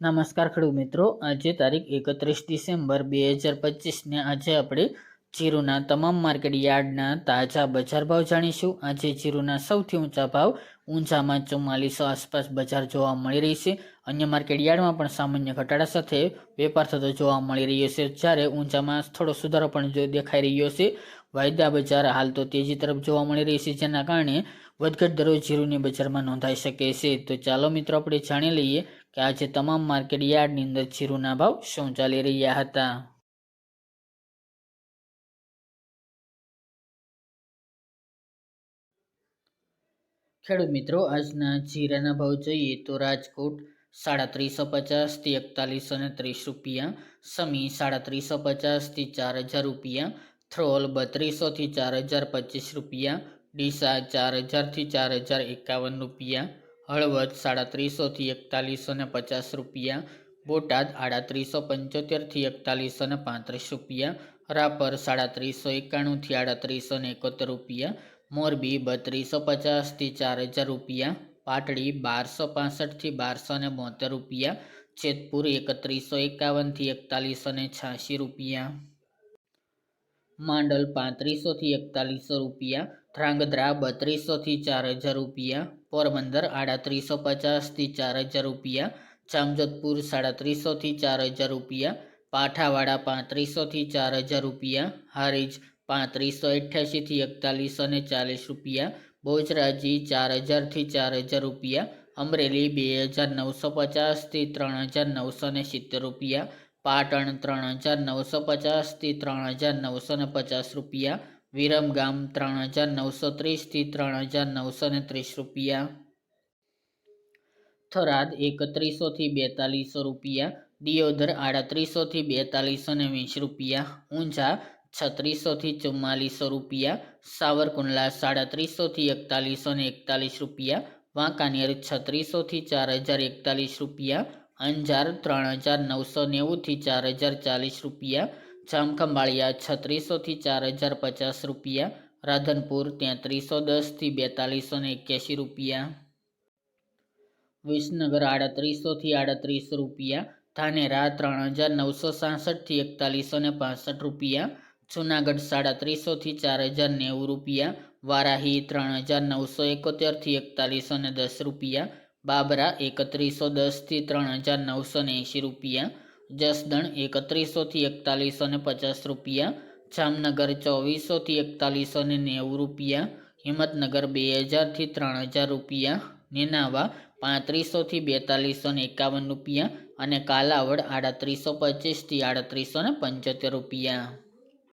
નમસ્કાર ખેડૂત મિત્રો, આજે તારીખ 31 ડિસેમ્બર 2025 ને આજે આપણે જીરુના તમામ માર્કેટ યાર્ડના તાજા બજાર ભાવ જાણીશું। આજે જીરુના સૌથી ઊંચા ભાવ ઊંઝામાં 4400 આસપાસ બજાર જોવા મળી રહી છે। અન્ય માર્કેટ યાર્ડમાં પણ સામાન્ય ઘટાડા સાથે વેપાર થતો જોવા મળી રહ્યો છે, જ્યારે ઊંઝામાં થોડો સુધારો પણ દેખાઈ રહ્યો છે। વાયદા બજાર હાલ તો તેજી તરફ જોવા મળી રહી છે, જેના કારણે વધઘટ દરો જીરુની બજારમાં નોંધાઈ શકે છે। તો ચાલો મિત્રો આપણે જાણી લઈએ કે આજે તમામ માર્કેટ યાર્ડની અંદર જીરુના ભાવ શું ચાલી રહ્યા હતા। ખેડૂત મિત્રો, આજના જીરાના ભાવ જોઈએ તો રાજકોટ 350 થી 4130 રૂપિયા, સમી 350 થી 4000 રૂપિયા, થ્રોલ 3200 થી 4025 રૂપિયા, ડીસા 4000 થી 4051 રૂપિયા, હળવદ 350 થી 4150 રૂપિયા, બોટાદ 3875 થી 4135 રૂપિયા, રાપર 391 થી 3871 રૂપિયા, મોરબી 3250 થી 4000 રૂપિયા, પાટડી 1265 થી 1272 રૂપિયા, જેતપુર 3151 થી 4186 રૂપિયા, માંડલ 3500 થી 4100 રૂપિયા, ધ્રાંગધ્રા 3200 થી 4000 રૂપિયા, પોરબંદર 3850 થી 4000 રૂપિયા, જામજોધપુર 350 થી 4000 રૂપિયા, પાઠાવાડા 3500 થી 4000 રૂપિયા, હારીજ 3588 થી 4140 રૂપિયા, બોજરાજી 4000 થી 4000 રૂપિયા, અમરેલી 2950 થી 3970 રૂપિયા, પાટણ 3950 થી 3950 રૂપિયા, વિરમગામ 3930 થી 3930 રૂપિયા, થરાદ 3100 થી 4200 રૂપિયા, દિયોદર 3800 થી 4220 રૂપિયા, ઊંઝા 3600 થી 4400 રૂપિયા, સાવરકુંડલા 350 થી 4141 રૂપિયા, વાંકાનેર 3600 થી 4041 રૂપિયા, અંજાર 3990 થી 4040 રૂપિયા, જામખંભાળિયા 3600 થી 4050 રૂપિયા, રાધનપુર 3310 થી 4281 રૂપિયા, વિસનગર 3800 થી 38 રૂપિયા, ધાનેરા 3966 થી 4165 રૂપિયા, જુનાગઢ 350 થી 4090 રૂપિયા, વારાહી 3971 થી 4110 રૂપિયા, બાબરા 3110 થી 3980 રૂપિયા, જસદણ 3100 થી 4150 રૂપિયા, જામનગર 2400 થી 4190 રૂપિયા, હિંમતનગર 2000 થી 3000 રૂપિયા, નેનાવા 3500 થી 4251 રૂપિયા અને કાલાવડ 3825 થી 3875 રૂપિયા।